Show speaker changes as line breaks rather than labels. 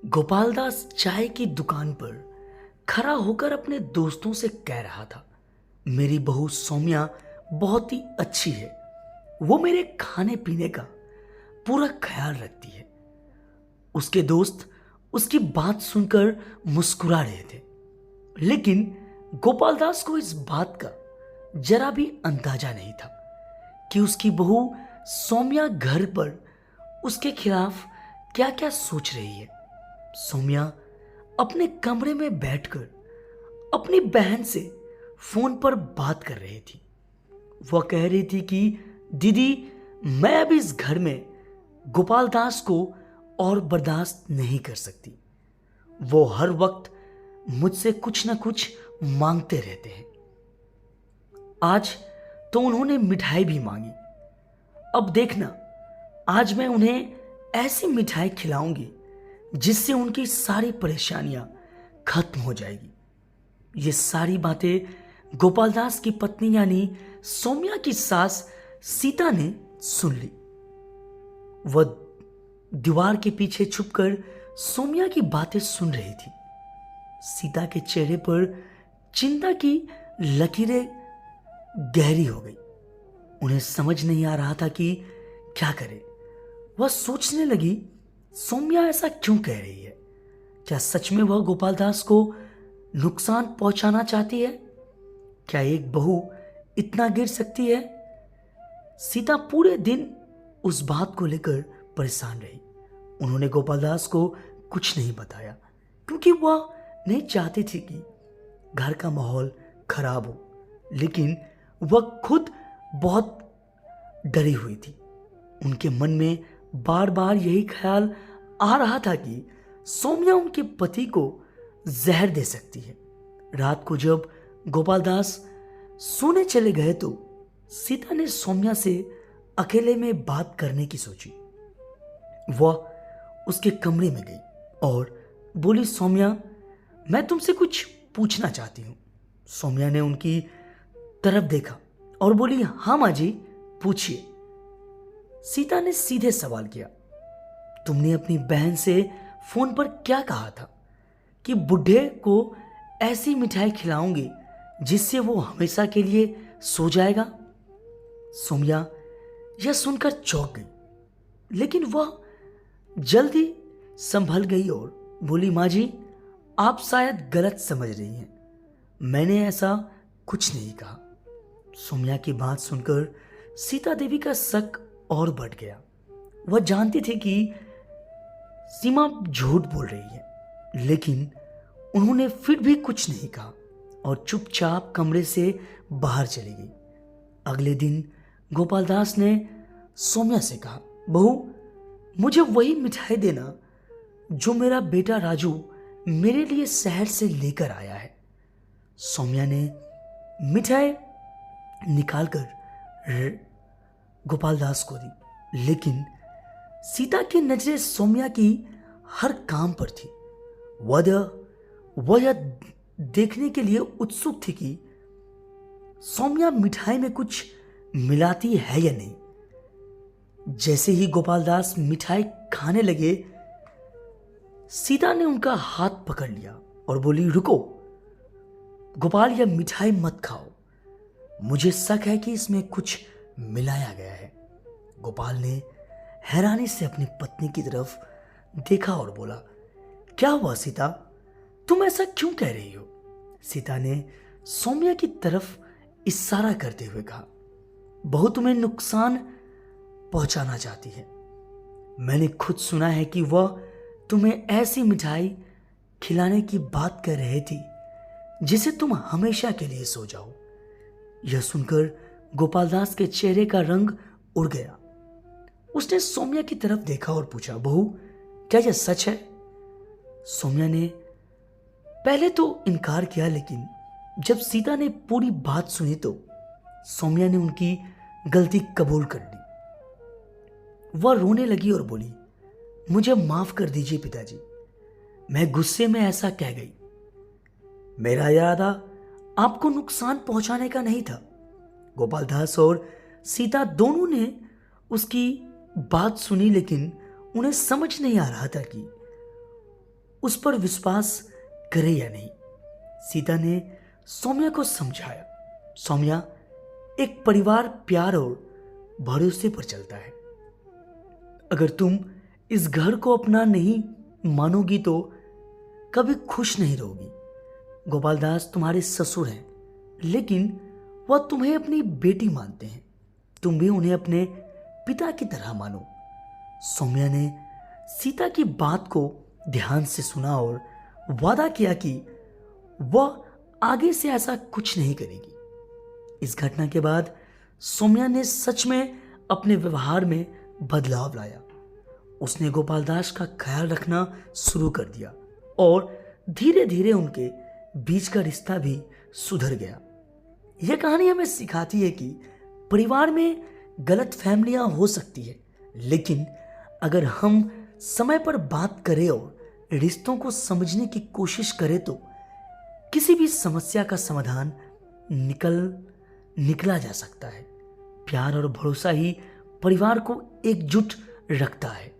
गोपाल दास चाय की दुकान पर खड़ा होकर अपने दोस्तों से कह रहा था, मेरी बहू सौम्या बहुत ही अच्छी है। वो मेरे खाने पीने का पूरा ख्याल रखती है। उसके दोस्त उसकी बात सुनकर मुस्कुरा रहे थे, लेकिन गोपाल दास को इस बात का जरा भी अंदाजा नहीं था कि उसकी बहू सौम्या घर पर उसके खिलाफ क्या क्या सोच रही है। सौम्या अपने कमरे में बैठकर अपनी बहन से फोन पर बात कर रही थी। वह कह रही थी कि दीदी, मैं अब इस घर में गोपाल दास को और बर्दाश्त नहीं कर सकती। वो हर वक्त मुझसे कुछ ना कुछ मांगते रहते हैं। आज तो उन्होंने मिठाई भी मांगी। अब देखना, आज मैं उन्हें ऐसी मिठाई खिलाऊंगी जिससे उनकी सारी परेशानियां खत्म हो जाएगी। ये सारी बातें गोपाल दास की पत्नी यानी सौम्या की सास सीता ने सुन ली। वह दीवार के पीछे छुपकर सौम्या की बातें सुन रही थी। सीता के चेहरे पर चिंता की लकीरें गहरी हो गई। उन्हें समझ नहीं आ रहा था कि क्या करे। वह सोचने लगी, सौम्या ऐसा क्यों कह रही है? क्या सच में वह गोपाल दास को नुकसान पहुंचाना चाहती है? क्या एक बहू इतना गिर सकती है? सीता पूरे दिन उस बात को लेकर परेशान रही। उन्होंने गोपाल दास को कुछ नहीं बताया, क्योंकि वह नहीं चाहती थी कि घर का माहौल खराब हो, लेकिन वह खुद बहुत डरी हुई थी। उनके मन में बार बार यही ख्याल आ रहा था कि सौम्या उनके पति को जहर दे सकती है। रात को जब गोपाल दास सोने चले गए तो सीता ने सौम्या से अकेले में बात करने की सोची। वह उसके कमरे में गई और बोली, सौम्या, मैं तुमसे कुछ पूछना चाहती हूं। सौम्या ने उनकी तरफ देखा और बोली, हाँ माँ जी, पूछिए। सीता ने सीधे सवाल किया, तुमने अपनी बहन से फोन पर क्या कहा था कि बुढ़े को ऐसी मिठाई खिलाऊंगी जिससे वो हमेशा के लिए सो जाएगा? सौम्या यह सुनकर चौंक गई, लेकिन वह जल्दी संभल गई और बोली, माँ जी, आप शायद गलत समझ रही हैं। मैंने ऐसा कुछ नहीं कहा। सौम्या की बात सुनकर सीता देवी का शक और बढ़ गया। वह जानती थी कि सीमा झूठ बोल रही है, लेकिन उन्होंने फिर भी कुछ नहीं कहा और चुपचाप कमरे से बाहर चली गई। अगले दिन गोपाल दास ने सौम्या से कहा, बहू, मुझे वही मिठाई देना जो मेरा बेटा राजू मेरे लिए शहर से लेकर आया है। सौम्या ने मिठाई निकालकर गोपाल दास को दी, लेकिन सीता की नजरें सौम्या की हर काम पर थी। वह यह देखने के लिए उत्सुक थी कि सौम्या मिठाई में कुछ मिलाती है या नहीं। जैसे ही गोपाल दास मिठाई खाने लगे, सीता ने उनका हाथ पकड़ लिया और बोली, रुको गोपाल, यह मिठाई मत खाओ। मुझे शक है कि इसमें कुछ मिलाया गया है। गोपाल ने हैरानी से अपनी पत्नी की तरफ देखा और बोला, क्या हुआ सीता, तुम ऐसा क्यों कह रही हो? सीता ने सौम्या की तरफ इशारा करते हुए कहा, बहू तुम्हें नुकसान पहुंचाना चाहती है। मैंने खुद सुना है कि वह तुम्हें ऐसी मिठाई खिलाने की बात कर रही थी जिसे तुम हमेशा के लिए सो जाओ। यह सुनकर गोपाल दास के चेहरे का रंग उड़ गया। उसने सौम्या की तरफ देखा और पूछा, बहू, क्या यह सच है? सौम्या ने पहले तो इनकार किया, लेकिन जब सीता ने पूरी बात सुनी तो सौम्या ने उनकी गलती कबूल कर ली। वह रोने लगी और बोली, मुझे माफ कर दीजिए पिताजी, मैं गुस्से में ऐसा कह गई। मेरा इरादा आपको नुकसान पहुंचाने का नहीं था। गोपाल दास और सीता दोनों ने उसकी बात सुनी, लेकिन उन्हें समझ नहीं आ रहा था कि उस पर विश्वास करे या नहीं। सीता ने सौम्या को समझाया, सौम्या, एक परिवार प्यार और भरोसे पर चलता है। अगर तुम इस घर को अपना नहीं मानोगी तो कभी खुश नहीं रहोगी। गोपाल दास तुम्हारे ससुर हैं, लेकिन वह तुम्हें अपनी बेटी मानते हैं। तुम भी उन्हें अपने पिता की तरह मानो। सौम्या ने सीता की बात को ध्यान से सुना और वादा किया कि वह आगे से ऐसा कुछ नहीं करेगी। इस घटना के बाद सौम्या ने सच में अपने व्यवहार में बदलाव लाया। उसने गोपाल दास का ख्याल रखना शुरू कर दिया और धीरे धीरे उनके बीच का रिश्ता भी सुधर गया। यह कहानी हमें सिखाती है कि परिवार में गलत फहमियां हो सकती है, लेकिन अगर हम समय पर बात करें और रिश्तों को समझने की कोशिश करें तो किसी भी समस्या का समाधान निकला जा सकता है। प्यार और भरोसा ही परिवार को एकजुट रखता है।